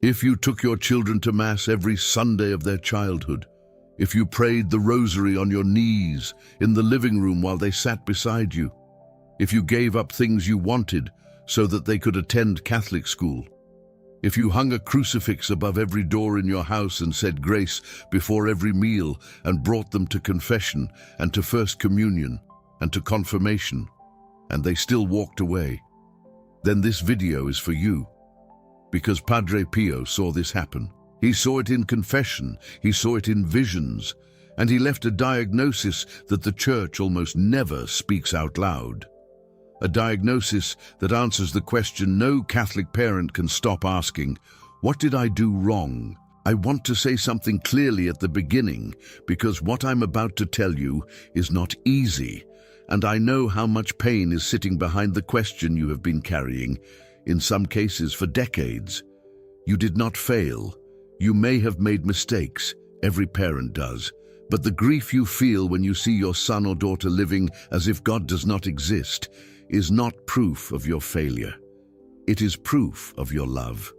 If you took your children to Mass every Sunday of their childhood, if you prayed the Rosary on your knees in the living room while they sat beside you, if you gave up things you wanted so that they could attend Catholic school, if you hung a crucifix above every door in your house and said grace before every meal and brought them to confession and to First Communion and to confirmation, and they still walked away, then this video is for you. Because Padre Pio saw this happen. He saw it in confession, he saw it in visions, and he left a diagnosis that the Church almost never speaks out loud. A diagnosis that answers the question no Catholic parent can stop asking, what did I do wrong? I want to say something clearly at the beginning, because what I'm about to tell you is not easy, and I know how much pain is sitting behind the question you have been carrying, in some cases for decades. You did not fail. You may have made mistakes. Every parent does. But the grief you feel when you see your son or daughter living as if God does not exist is not proof of your failure. It is proof of your love.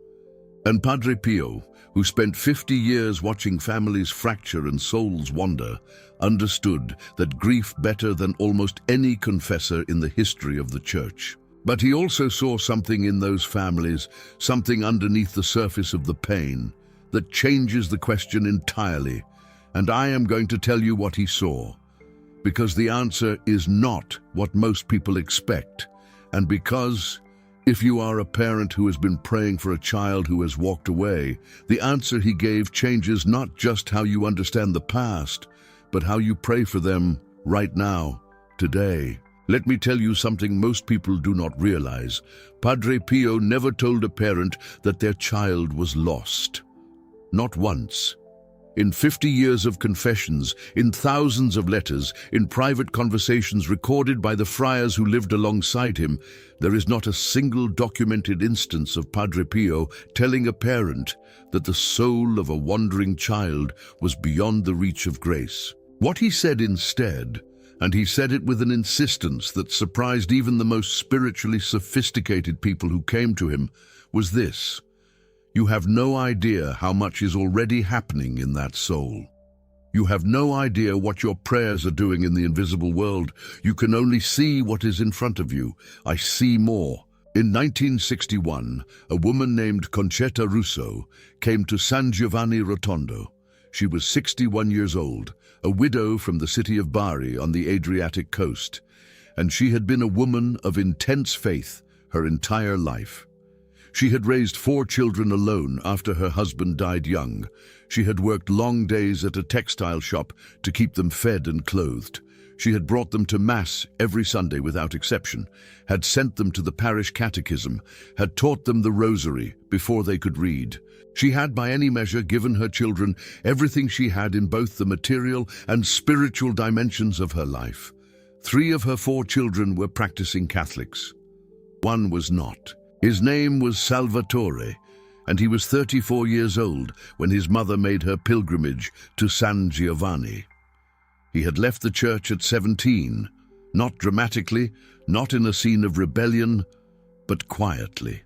And Padre Pio, who spent 50 years watching families fracture and souls wander, understood that grief better than almost any confessor in the history of the Church. But he also saw something in those families, something underneath the surface of the pain, that changes the question entirely. And I am going to tell you what he saw, because the answer is not what most people expect, and because, if you are a parent who has been praying for a child who has walked away, the answer he gave changes not just how you understand the past, but how you pray for them right now, today. Let me tell you something most people do not realize. Padre Pio never told a parent that their child was lost. Not once. In 50 years of confessions, in thousands of letters, in private conversations recorded by the friars who lived alongside him, there is not a single documented instance of Padre Pio telling a parent that the soul of a wandering child was beyond the reach of grace. What he said instead, and he said it with an insistence that surprised even the most spiritually sophisticated people who came to him, was this: you have no idea how much is already happening in that soul. You have no idea what your prayers are doing in the invisible world. You can only see what is in front of you. I see more. In 1961, a woman named Concetta Russo came to San Giovanni Rotondo. She was 61 years old, a widow from the city of Bari on the Adriatic coast, and she had been a woman of intense faith her entire life. She had raised 4 children alone after her husband died young. She had worked long days at a textile shop to keep them fed and clothed. She had brought them to Mass every Sunday without exception, had sent them to the parish catechism, had taught them the Rosary before they could read. She had by any measure given her children everything she had in both the material and spiritual dimensions of her life. 3 of her 4 children were practicing Catholics. 1 was not. His name was Salvatore, and he was 34 years old when his mother made her pilgrimage to San Giovanni. He had left the church at 17, not dramatically, not in a scene of rebellion, but quietly,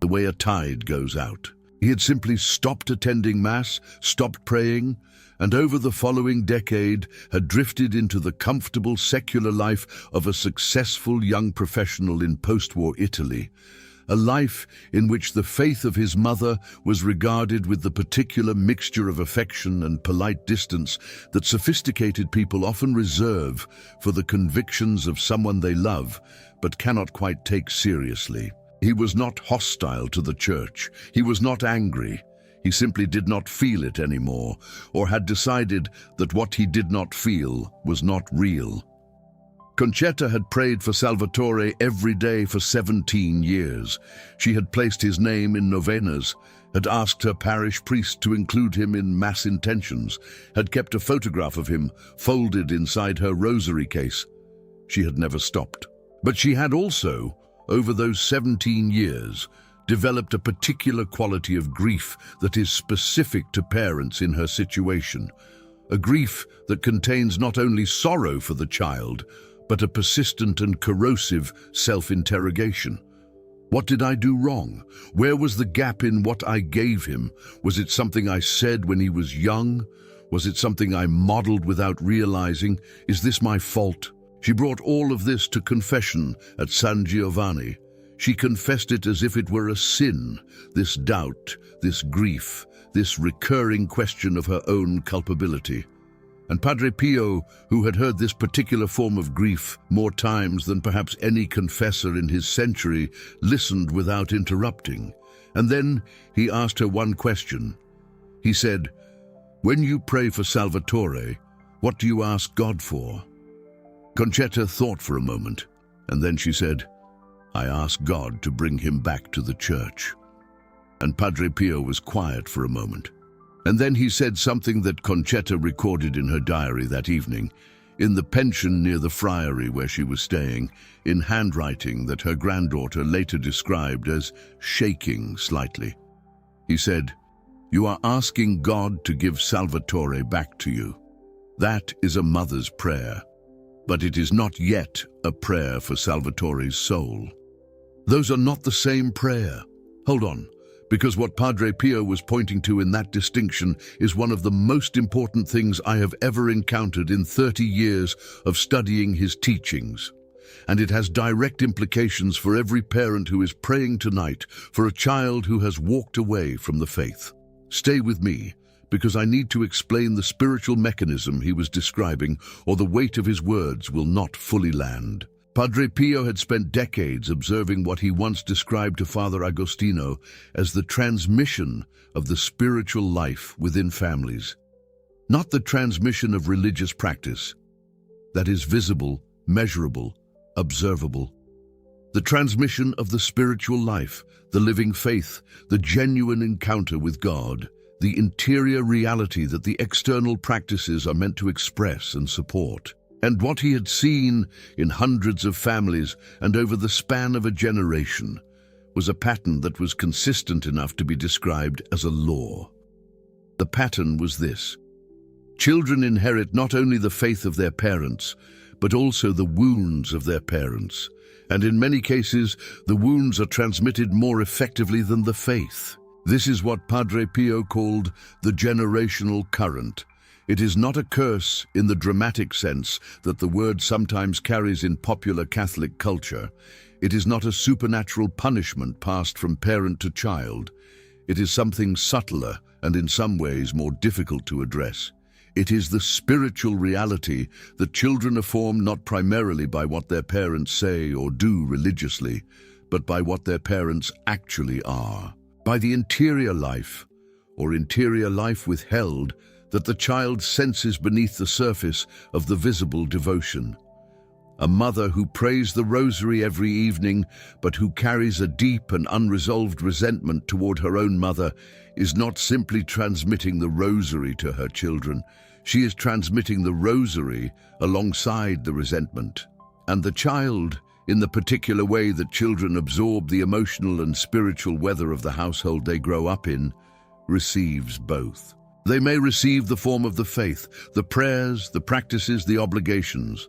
the way a tide goes out. He had simply stopped attending Mass, stopped praying, and over the following decade had drifted into the comfortable secular life of a successful young professional in post-war Italy, a life in which the faith of his mother was regarded with the particular mixture of affection and polite distance that sophisticated people often reserve for the convictions of someone they love but cannot quite take seriously. He was not hostile to the church. He was not angry. He simply did not feel it anymore, or had decided that what he did not feel was not real. Concetta had prayed for Salvatore every day for 17 years. She had placed his name in novenas, had asked her parish priest to include him in Mass intentions, had kept a photograph of him folded inside her rosary case. She had never stopped. But she had also, over those 17 years, developed a particular quality of grief that is specific to parents in her situation, a grief that contains not only sorrow for the child, but a persistent and corrosive self-interrogation. What did I do wrong? Where was the gap in what I gave him? Was it something I said when he was young? Was it something I modeled without realizing? Is this my fault? She brought all of this to confession at San Giovanni. She confessed it as if it were a sin, this doubt, this grief, this recurring question of her own culpability. And Padre Pio, who had heard this particular form of grief more times than perhaps any confessor in his century, listened without interrupting. And then he asked her one question. He said, "When you pray for Salvatore, what do you ask God for?" Concetta thought for a moment, and then she said, "I ask God to bring him back to the church." And Padre Pio was quiet for a moment. And then he said something that Concetta recorded in her diary that evening, in the pension near the friary where she was staying, in handwriting that her granddaughter later described as shaking slightly. He said, "You are asking God to give Salvatore back to you. That is a mother's prayer, but it is not yet a prayer for Salvatore's soul." Those are not the same prayer. Hold on. Because what Padre Pio was pointing to in that distinction is one of the most important things I have ever encountered in 30 years of studying his teachings. And it has direct implications for every parent who is praying tonight for a child who has walked away from the faith. Stay with me, because I need to explain the spiritual mechanism he was describing, or the weight of his words will not fully land. Padre Pio had spent decades observing what he once described to Father Agostino as the transmission of the spiritual life within families. Not the transmission of religious practice, that is visible, measurable, observable. The transmission of the spiritual life, the living faith, the genuine encounter with God, the interior reality that the external practices are meant to express and support. And what he had seen in hundreds of families and over the span of a generation was a pattern that was consistent enough to be described as a law. The pattern was this: children inherit not only the faith of their parents, but also the wounds of their parents. And in many cases, the wounds are transmitted more effectively than the faith. This is what Padre Pio called the generational current. It is not a curse in the dramatic sense that the word sometimes carries in popular Catholic culture. It is not a supernatural punishment passed from parent to child. It is something subtler and in some ways more difficult to address. It is the spiritual reality that children are formed not primarily by what their parents say or do religiously, but by what their parents actually are. By the interior life, or interior life withheld, that the child senses beneath the surface of the visible devotion. A mother who prays the Rosary every evening, but who carries a deep and unresolved resentment toward her own mother, is not simply transmitting the Rosary to her children. She is transmitting the Rosary alongside the resentment. And the child, in the particular way that children absorb the emotional and spiritual weather of the household they grow up in, receives both. They may receive the form of the faith, the prayers, the practices, the obligations,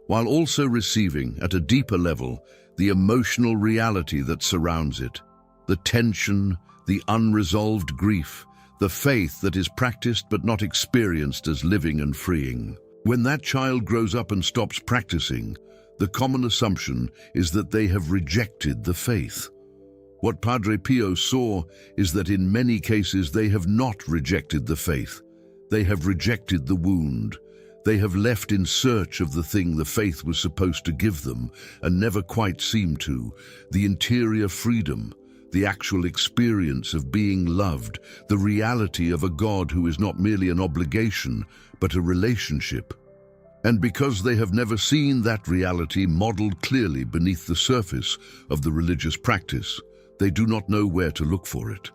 while also receiving, at a deeper level, the emotional reality that surrounds it, the tension, the unresolved grief, the faith that is practiced but not experienced as living and freeing. When that child grows up and stops practicing, the common assumption is that they have rejected the faith. What Padre Pio saw is that in many cases they have not rejected the faith. They have rejected the wound. They have left in search of the thing the faith was supposed to give them and never quite seemed to, the interior freedom, the actual experience of being loved, the reality of a God who is not merely an obligation, but a relationship. And because they have never seen that reality modeled clearly beneath the surface of the religious practice, they do not know where to look for it.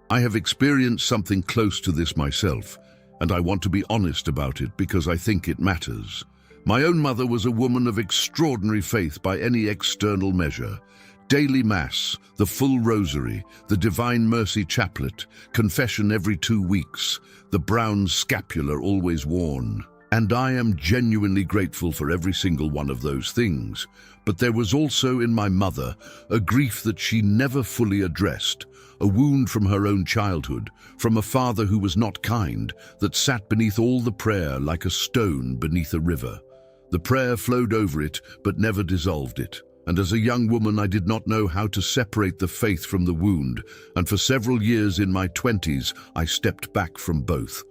I have experienced something close to this myself, and I want to be honest about it because I think it matters. My own mother was a woman of extraordinary faith by any external measure. Daily Mass, the full Rosary, the Divine Mercy Chaplet, confession every 2 weeks, the brown scapular always worn. And I am genuinely grateful for every single one of those things. But there was also in my mother a grief that she never fully addressed, a wound from her own childhood, from a father who was not kind, that sat beneath all the prayer like a stone beneath a river. The prayer flowed over it, but never dissolved it. And as a young woman, I did not know how to separate the faith from the wound, and for several years in my 20s, I stepped back from both.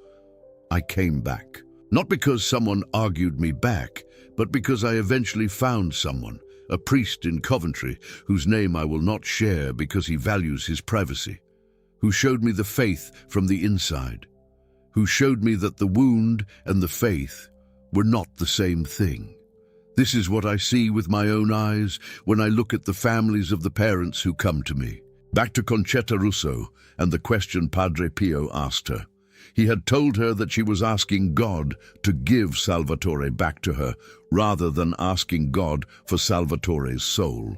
I came back. Not because someone argued me back, but because I eventually found someone, a priest in Coventry, whose name I will not share because he values his privacy, who showed me the faith from the inside, who showed me that the wound and the faith were not the same thing. This is what I see with my own eyes when I look at the families of the parents who come to me. Back to Concetta Russo and the question Padre Pio asked her. He had told her that she was asking God to give Salvatore back to her, rather than asking God for Salvatore's soul.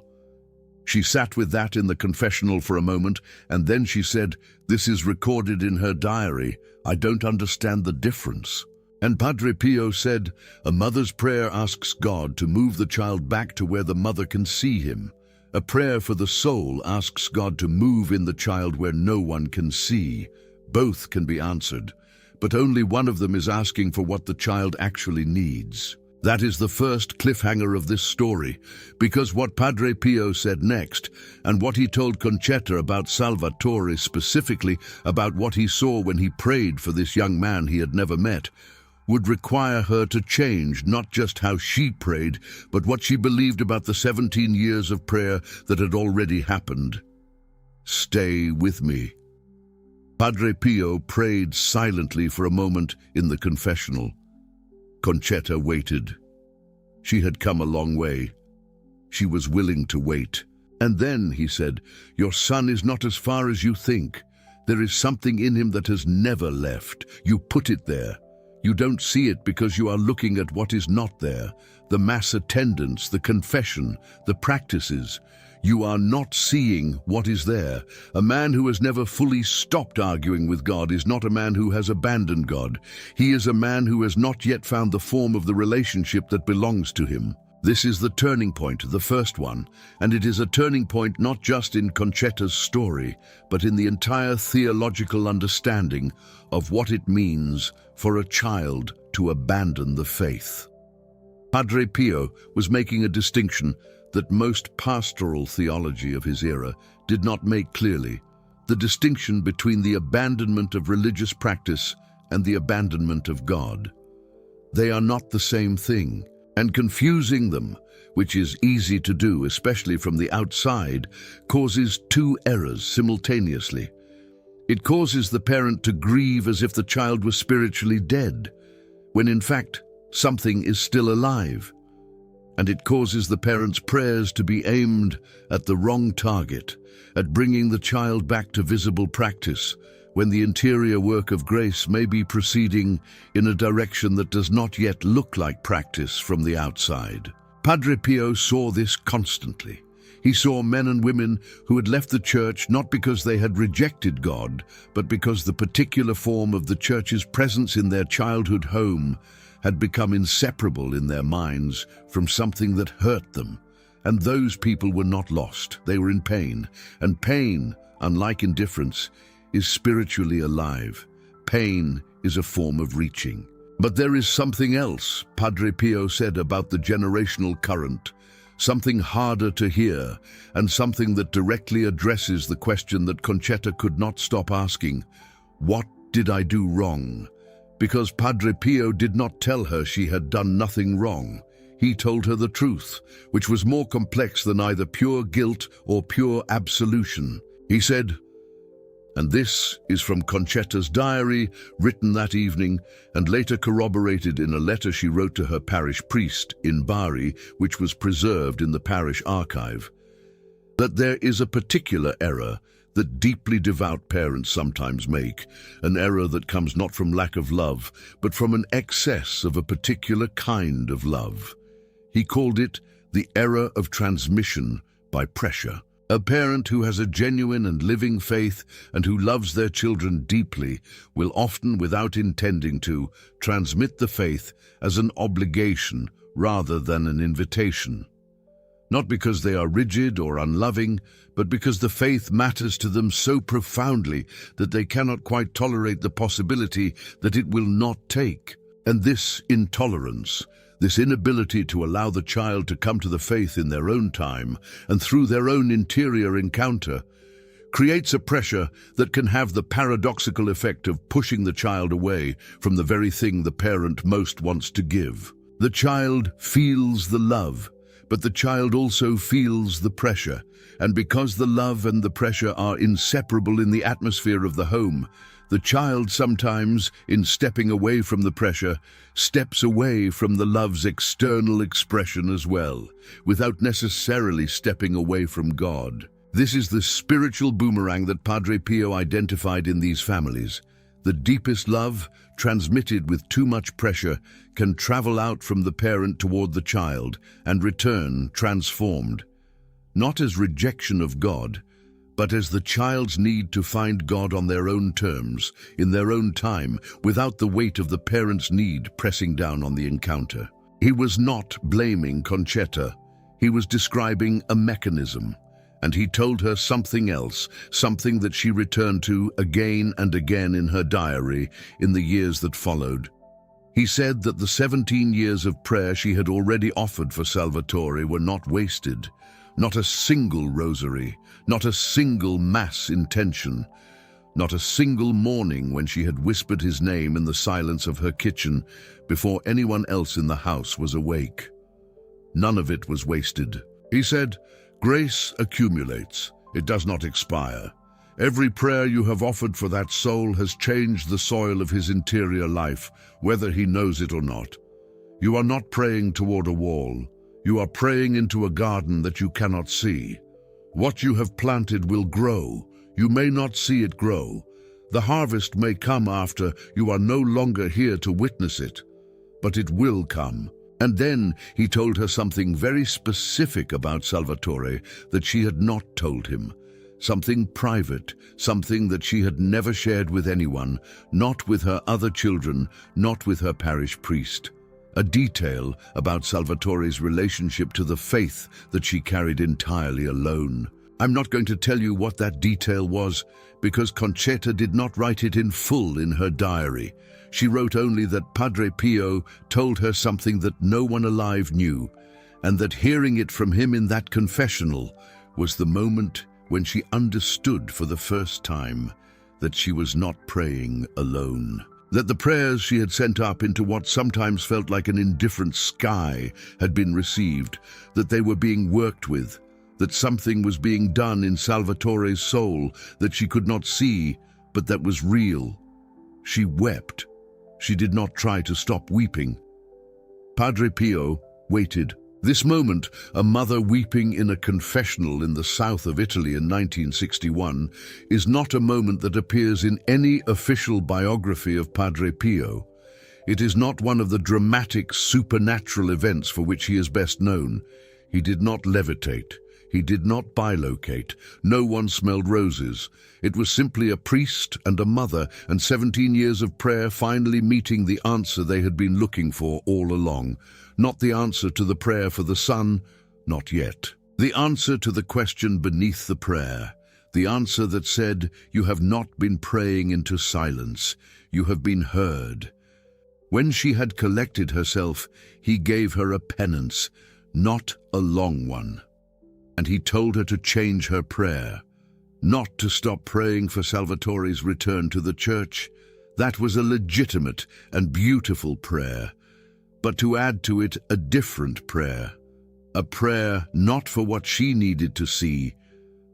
She sat with that in the confessional for a moment, and then she said, "This is recorded in her diary. I don't understand the difference." And Padre Pio said, "A mother's prayer asks God to move the child back to where the mother can see him. A prayer for the soul asks God to move in the child where no one can see. Both can be answered, but only one of them is asking for what the child actually needs." That is the first cliffhanger of this story, because what Padre Pio said next, and what he told Concetta about Salvatore specifically, about what he saw when he prayed for this young man he had never met, would require her to change not just how she prayed, but what she believed about the 17 years of prayer that had already happened. Stay with me. Padre Pio prayed silently for a moment in the confessional. Concetta waited. She had come a long way. She was willing to wait. And then, he said, "Your son is not as far as you think. There is something in him that has never left. You put it there. You don't see it because you are looking at what is not there. The mass attendance, the confession, the practices. You are not seeing what is there. A man who has never fully stopped arguing with God is not a man who has abandoned God. He is a man who has not yet found the form of the relationship that belongs to him." This is the turning point, the first one, and it is a turning point not just in Concetta's story, but in the entire theological understanding of what it means for a child to abandon the faith. Padre Pio was making a distinction that most pastoral theology of his era did not make clearly, the distinction between the abandonment of religious practice and the abandonment of God. They are not the same thing, and confusing them, which is easy to do, especially from the outside, causes two errors simultaneously. It causes the parent to grieve as if the child was spiritually dead, when in fact something is still alive. And it causes the parent's prayers to be aimed at the wrong target, at bringing the child back to visible practice, when the interior work of grace may be proceeding in a direction that does not yet look like practice from the outside. Padre Pio saw this constantly. He saw men and women who had left the church not because they had rejected God, but because the particular form of the church's presence in their childhood home had become inseparable in their minds from something that hurt them. And those people were not lost. They were in pain. And pain, unlike indifference, is spiritually alive. Pain is a form of reaching. But there is something else Padre Pio said about the generational current, something harder to hear, and something that directly addresses the question that Concetta could not stop asking: what did I do wrong? Because Padre Pio did not tell her she had done nothing wrong. He told her the truth, which was more complex than either pure guilt or pure absolution. He said, and this is from Concetta's diary, written that evening, and later corroborated in a letter she wrote to her parish priest in Bari, which was preserved in the parish archive, that there is a particular error that deeply devout parents sometimes make, an error that comes not from lack of love, but from an excess of a particular kind of love. He called it the error of transmission by pressure, A parent who has a genuine and living faith and who loves their children deeply will often, without intending to, transmit the faith as an obligation rather than an invitation. Not because they are rigid or unloving, but because the faith matters to them so profoundly that they cannot quite tolerate the possibility that it will not take. And this intolerance, this inability to allow the child to come to the faith in their own time and through their own interior encounter, creates a pressure that can have the paradoxical effect of pushing the child away from the very thing the parent most wants to give. The child feels the love, but the child also feels the pressure, and because the love and the pressure are inseparable in the atmosphere of the home, the child sometimes, in stepping away from the pressure, steps away from the love's external expression as well, without necessarily stepping away from God. This is the spiritual boomerang that Padre Pio identified in these families. The deepest love, transmitted with too much pressure, can travel out from the parent toward the child and return transformed, not as rejection of God, but as the child's need to find God on their own terms, in their own time, without the weight of the parent's need pressing down on the encounter. He was not blaming Conchetta. He was describing a mechanism, and he told her something else, something that she returned to again and again in her diary in the years that followed. He said that the 17 years of prayer she had already offered for Salvatore were not wasted. Not a single rosary, not a single mass intention, not a single morning when she had whispered his name in the silence of her kitchen before anyone else in the house was awake. None of it was wasted. He said, "Grace accumulates, it does not expire. Every prayer you have offered for that soul has changed the soil of his interior life, whether he knows it or not. You are not praying toward a wall. You are praying into a garden that you cannot see. What you have planted will grow. You may not see it grow. The harvest may come after you are no longer here to witness it, but it will come." And then he told her something very specific about Salvatore that she had not told him. Something private, something that she had never shared with anyone, not with her other children, not with her parish priest. A detail about Salvatore's relationship to the faith that she carried entirely alone. I'm not going to tell you what that detail was, because Conchetta did not write it in full in her diary. She wrote only that Padre Pio told her something that no one alive knew, and that hearing it from him in that confessional was the moment when she understood for the first time that she was not praying alone. That the prayers she had sent up into what sometimes felt like an indifferent sky had been received, that they were being worked with, that something was being done in Salvatore's soul that she could not see, but that was real. She wept. She did not try to stop weeping. Padre Pio waited. This moment, a mother weeping in a confessional in the south of Italy in 1961, is not a moment that appears in any official biography of Padre Pio. It is not one of the dramatic supernatural events for which he is best known. He did not levitate. He did not bilocate. No one smelled roses. It was simply a priest and a mother and 17 years of prayer finally meeting the answer they had been looking for all along. Not the answer to the prayer for the son, not yet. The answer to the question beneath the prayer. The answer that said, "You have not been praying into silence. You have been heard." When she had collected herself, he gave her a penance, not a long one. And he told her to change her prayer, not to stop praying for Salvatore's return to the church. That was a legitimate and beautiful prayer, but to add to it a different prayer, a prayer not for what she needed to see,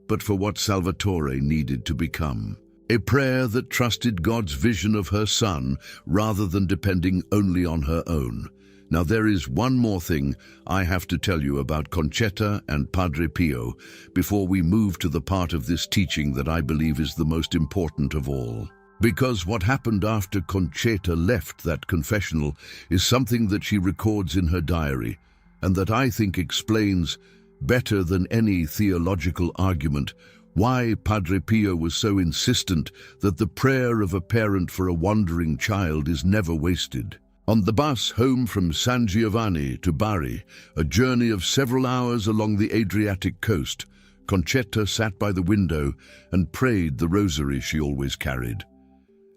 but for what Salvatore needed to become. A prayer that trusted God's vision of her son rather than depending only on her own. Now there is one more thing I have to tell you about Conchetta and Padre Pio before we move to the part of this teaching that I believe is the most important of all. Because what happened after Conchetta left that confessional is something that she records in her diary, and that I think explains better than any theological argument, why Padre Pio was so insistent that the prayer of a parent for a wandering child is never wasted. On the bus home from San Giovanni to Bari, a journey of several hours along the Adriatic coast, Concetta sat by the window and prayed the rosary she always carried.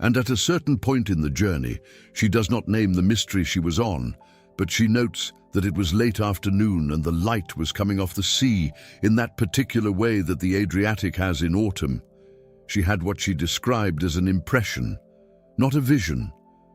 And at a certain point in the journey, she does not name the mystery she was on, but she notes that it was late afternoon and the light was coming off the sea in that particular way that the Adriatic has in autumn. She had what she described as an impression, not a vision,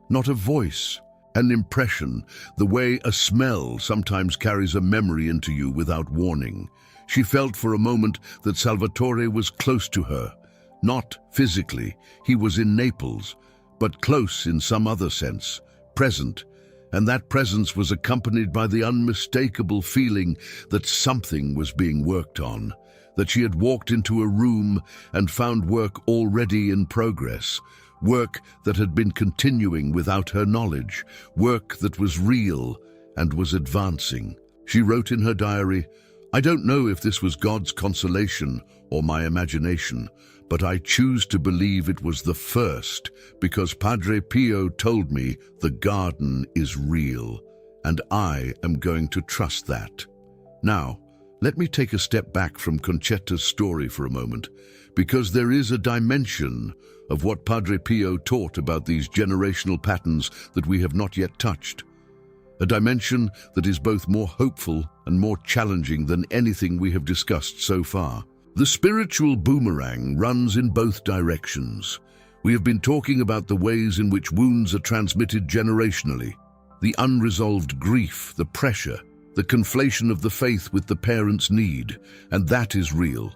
not a voice, an impression, the way a smell sometimes carries a memory into you without warning. She felt for a moment that Salvatore was close to her, not physically, he was in Naples, but close in some other sense, present, and that presence was accompanied by the unmistakable feeling that something was being worked on, that she had walked into a room and found work already in progress, work that had been continuing without her knowledge, work that was real and was advancing. She wrote in her diary, "I don't know if this was God's consolation or my imagination, but I choose to believe it was the first because Padre Pio told me the garden is real, and I am going to trust that." Now, let me take a step back from Concetta's story for a moment, because there is a dimension of what Padre Pio taught about these generational patterns that we have not yet touched. A dimension that is both more hopeful and more challenging than anything we have discussed so far. The spiritual boomerang runs in both directions. We have been talking about the ways in which wounds are transmitted generationally, the unresolved grief, the pressure, the conflation of the faith with the parent's need, and that is real,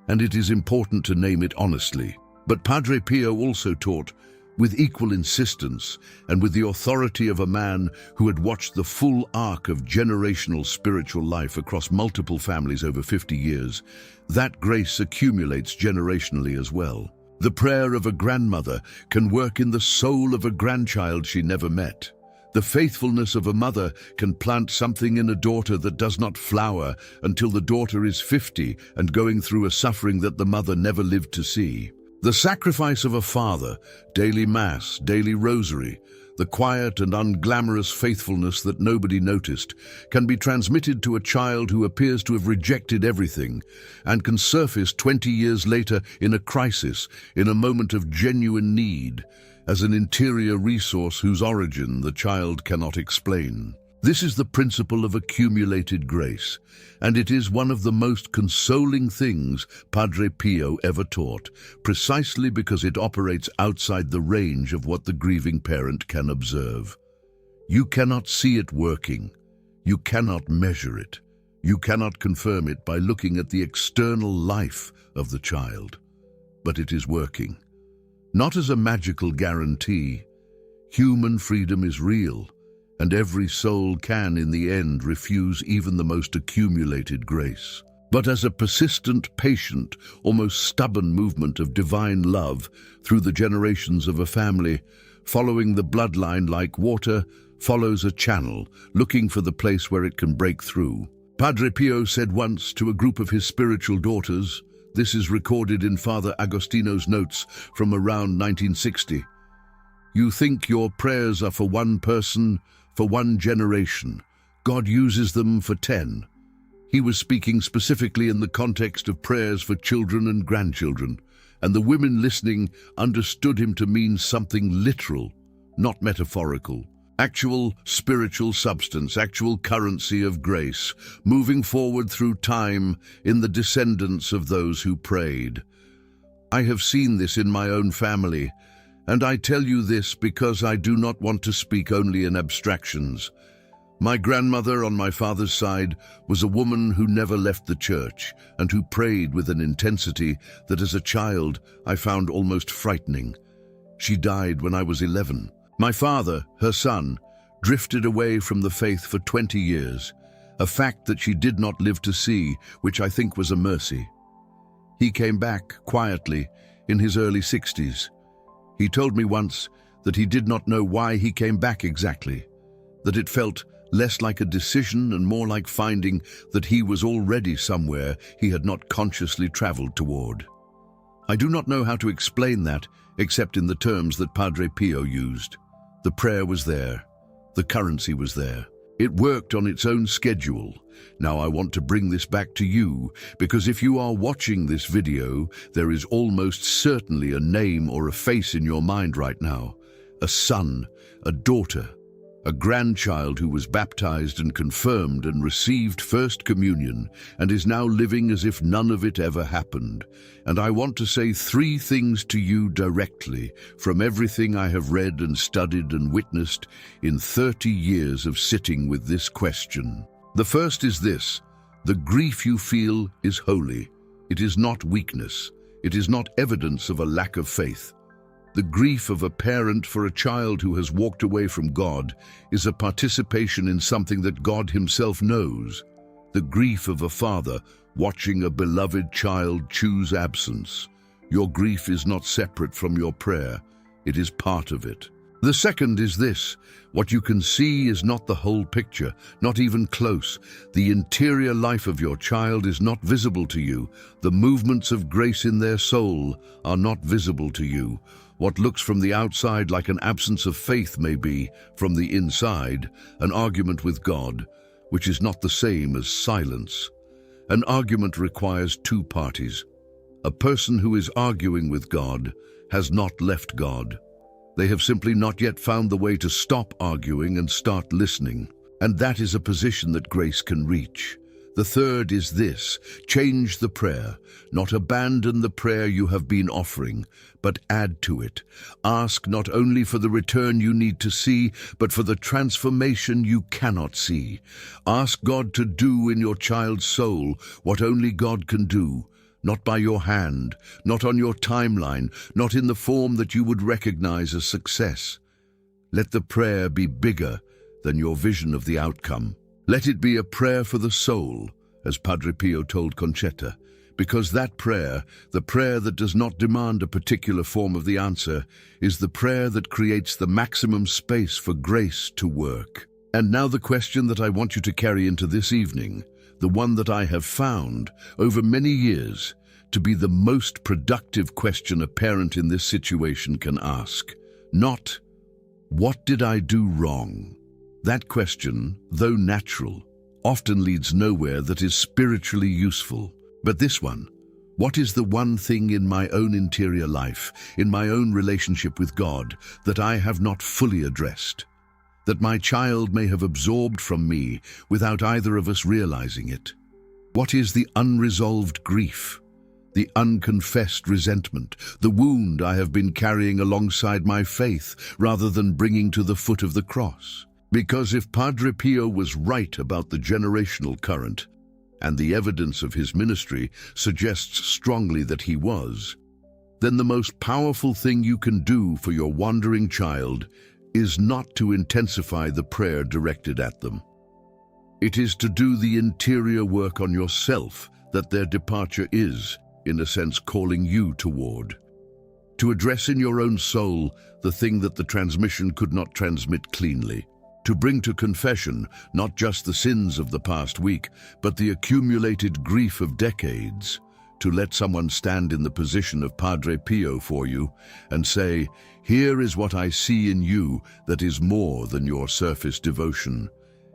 and it is important to name it honestly. But Padre Pio also taught, with equal insistence and with the authority of a man who had watched the full arc of generational spiritual life across multiple families over 50 years, that grace accumulates generationally as well. The prayer of a grandmother can work in the soul of a grandchild she never met. The faithfulness of a mother can plant something in a daughter that does not flower until the daughter is 50 and going through a suffering that the mother never lived to see. The sacrifice of a father, daily mass, daily rosary, the quiet and unglamorous faithfulness that nobody noticed, can be transmitted to a child who appears to have rejected everything and can surface 20 years later in a crisis, in a moment of genuine need, as an interior resource whose origin the child cannot explain. This is the principle of accumulated grace, and it is one of the most consoling things Padre Pio ever taught, precisely because it operates outside the range of what the grieving parent can observe. You cannot see it working. You cannot measure it. You cannot confirm it by looking at the external life of the child. But it is working. Not as a magical guarantee. Human freedom is real, and every soul can, in the end, refuse even the most accumulated grace. But as a persistent, patient, almost stubborn movement of divine love through the generations of a family, following the bloodline like water follows a channel, looking for the place where it can break through. Padre Pio said once to a group of his spiritual daughters, this is recorded in Father Agostino's notes from around 1960, "You think your prayers are for one person, for one generation. God uses them for 10. He was speaking specifically in the context of prayers for children and grandchildren, and the women listening understood him to mean something literal, not metaphorical. Actual spiritual substance, actual currency of grace, moving forward through time in the descendants of those who prayed. I have seen this in my own family, and I tell you this because I do not want to speak only in abstractions. My grandmother on my father's side was a woman who never left the church and who prayed with an intensity that as a child I found almost frightening. She died when I was 11. My father, her son, drifted away from the faith for 20 years, a fact that she did not live to see, which I think was a mercy. He came back quietly in his early 60s. He told me once that he did not know why he came back exactly, that it felt less like a decision and more like finding that he was already somewhere he had not consciously traveled toward. I do not know how to explain that except in the terms that Padre Pio used. The prayer was there. The currency was there. It worked on its own schedule. Now I want to bring this back to you, because if you are watching this video, there is almost certainly a name or a face in your mind right now. A son, a daughter, a grandchild who was baptized and confirmed and received First Communion and is now living as if none of it ever happened. And I want to say 3 things to you directly from everything I have read and studied and witnessed in 30 years of sitting with this question. The first is this: the grief you feel is holy. It is not weakness. It is not evidence of a lack of faith. The grief of a parent for a child who has walked away from God is a participation in something that God himself knows. The grief of a father watching a beloved child choose absence. Your grief is not separate from your prayer. It is part of it. The second is this: what you can see is not the whole picture, not even close. The interior life of your child is not visible to you. The movements of grace in their soul are not visible to you. What looks from the outside like an absence of faith may be, from the inside, an argument with God, which is not the same as silence. An argument requires 2 parties. A person who is arguing with God has not left God. They have simply not yet found the way to stop arguing and start listening. And that is a position that grace can reach. The third is this: change the prayer, not abandon the prayer you have been offering, but add to it. Ask not only for the return you need to see, but for the transformation you cannot see. Ask God to do in your child's soul what only God can do, not by your hand, not on your timeline, not in the form that you would recognize as success. Let the prayer be bigger than your vision of the outcome. Let it be a prayer for the soul, as Padre Pio told Concetta, because that prayer, the prayer that does not demand a particular form of the answer, is the prayer that creates the maximum space for grace to work. And now the question that I want you to carry into this evening, the one that I have found over many years to be the most productive question a parent in this situation can ask. Not, "What did I do wrong?" That question, though natural, often leads nowhere that is spiritually useful. But this one, what is the one thing in my own interior life, in my own relationship with God, that I have not fully addressed? That my child may have absorbed from me without either of us realizing it? What is the unresolved grief, the unconfessed resentment, the wound I have been carrying alongside my faith rather than bringing to the foot of the cross? Because if Padre Pio was right about the generational current, and the evidence of his ministry suggests strongly that he was, then the most powerful thing you can do for your wandering child is not to intensify the prayer directed at them. It is to do the interior work on yourself that their departure is, in a sense, calling you toward. To address in your own soul the thing that the transmission could not transmit cleanly. To bring to confession not just the sins of the past week, but the accumulated grief of decades. To let someone stand in the position of Padre Pio for you and say, "Here is what I see in you that is more than your surface devotion.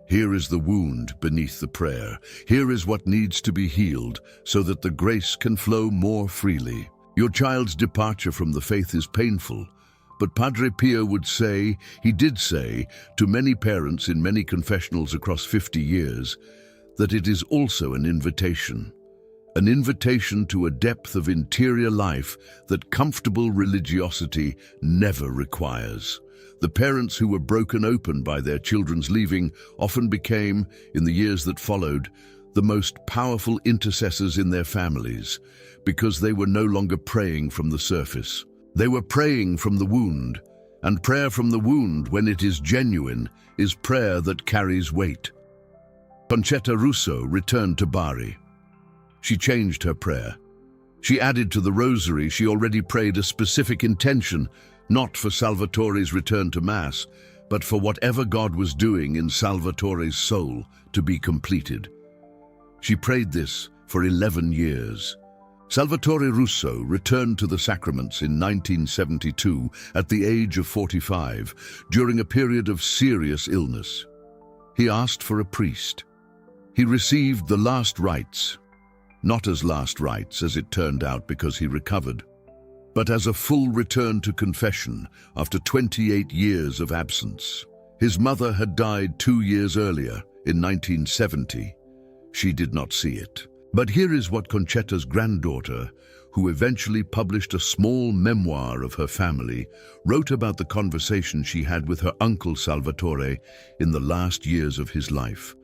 Here is the wound beneath the prayer. Here is what needs to be healed so that the grace can flow more freely." Your child's departure from the faith is painful, but Padre Pio would say, he did say, to many parents in many confessionals across 50 years, that it is also an invitation to a depth of interior life that comfortable religiosity never requires. The parents who were broken open by their children's leaving often became, in the years that followed, the most powerful intercessors in their families, because they were no longer praying from the surface. They were praying from the wound, and prayer from the wound, when it is genuine, is prayer that carries weight. Concetta Russo returned to Bari. She changed her prayer. She added to the Rosary she already prayed a specific intention, not for Salvatore's return to Mass, but for whatever God was doing in Salvatore's soul to be completed. She prayed this for 11 years. Salvatore Russo returned to the sacraments in 1972 at the age of 45 during a period of serious illness. He asked for a priest. He received the last rites, not as last rites as it turned out because he recovered, but as a full return to confession after 28 years of absence. His mother had died 2 years earlier, in 1970. She did not see it. But here is what Concetta's granddaughter, who eventually published a small memoir of her family, wrote about the conversation she had with her uncle Salvatore in the last years of his life.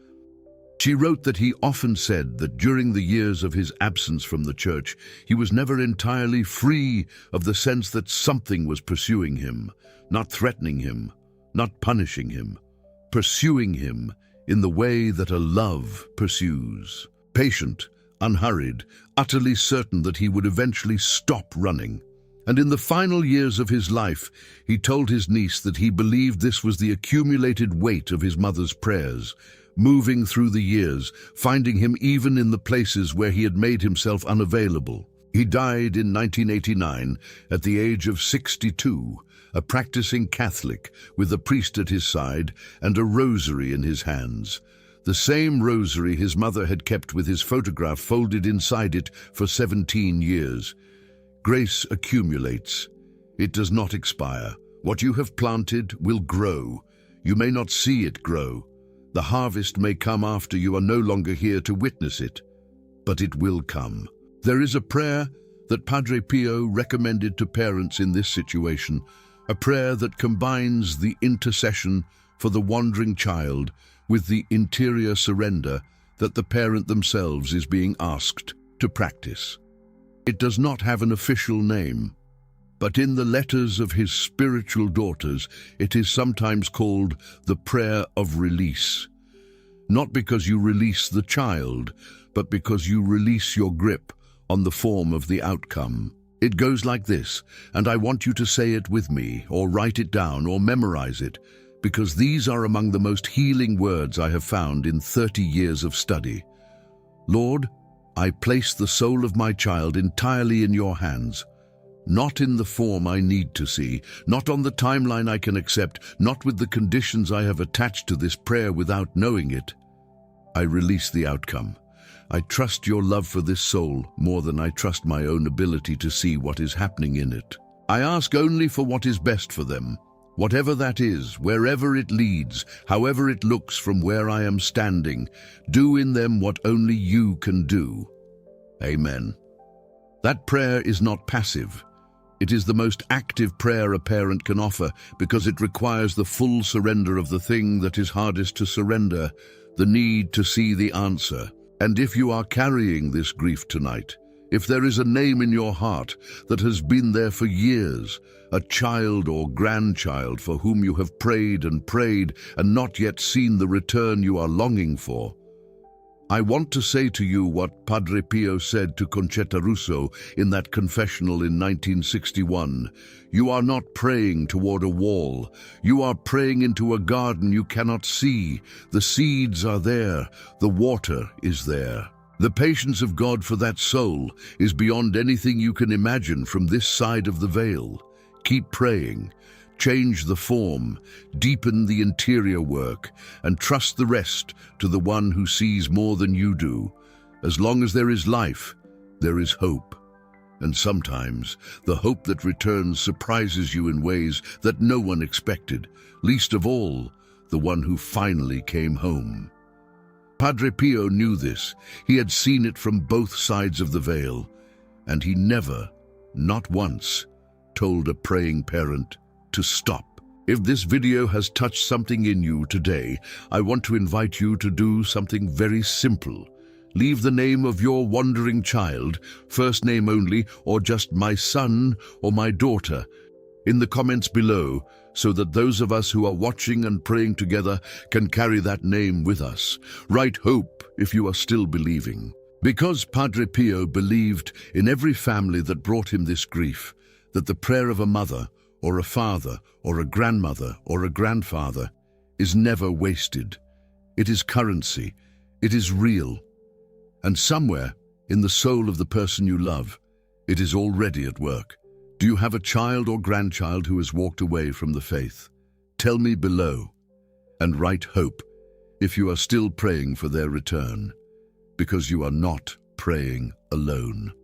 She wrote that he often said that during the years of his absence from the church, he was never entirely free of the sense that something was pursuing him, not threatening him, not punishing him, pursuing him in the way that a love pursues. Patient, unhurried, utterly certain that he would eventually stop running. And in the final years of his life, he told his niece that he believed this was the accumulated weight of his mother's prayers, moving through the years, finding him even in the places where he had made himself unavailable. He died in 1989 at the age of 62, a practicing Catholic with a priest at his side and a rosary in his hands. The same rosary his mother had kept with his photograph folded inside it for 17 years. Grace accumulates. It does not expire. What you have planted will grow. You may not see it grow. The harvest may come after you are no longer here to witness it, but it will come. There is a prayer that Padre Pio recommended to parents in this situation, a prayer that combines the intercession for the wandering child with the interior surrender that the parent themselves is being asked to practice. It does not have an official name, but in the letters of his spiritual daughters, it is sometimes called the prayer of release. Not because you release the child, but because you release your grip on the form of the outcome. It goes like this, and I want you to say it with me, or write it down, or memorize it, because these are among the most healing words I have found in 30 years of study. Lord, I place the soul of my child entirely in your hands, not in the form I need to see, not on the timeline I can accept, not with the conditions I have attached to this prayer without knowing it. I release the outcome. I trust your love for this soul more than I trust my own ability to see what is happening in it. I ask only for what is best for them. Whatever that is, wherever it leads, however it looks from where I am standing, do in them what only you can do. Amen. That prayer is not passive. It is the most active prayer a parent can offer because it requires the full surrender of the thing that is hardest to surrender, the need to see the answer. And if you are carrying this grief tonight, if there is a name in your heart that has been there for years, a child or grandchild for whom you have prayed and not yet seen the return you are longing for, I want to say to you what Padre Pio said to Concetta Russo in that confessional in 1961. You are not praying toward a wall. You are praying into a garden you cannot see. The seeds are there. The water is there. The patience of God for that soul is beyond anything you can imagine from this side of the veil. Keep praying. Change the form, deepen the interior work, and trust the rest to the one who sees more than you do. As long as there is life, there is hope. And sometimes the hope that returns surprises you in ways that no one expected, least of all, the one who finally came home. Padre Pio knew this. He had seen it from both sides of the veil, and he never, not once, told a praying parent to stop. If this video has touched something in you today, I want to invite you to do something very simple. Leave the name of your wandering child, first name only, or just my son or my daughter, in the comments below, so that those of us who are watching and praying together can carry that name with us. Write hope if you are still believing. Because Padre Pio believed in every family that brought him this grief, that the prayer of a mother or a father, or a grandmother, or a grandfather, is never wasted. It is currency. It is real. And somewhere, in the soul of the person you love, it is already at work. Do you have a child or grandchild who has walked away from the faith? Tell me below, and write hope if you are still praying for their return, because you are not praying alone.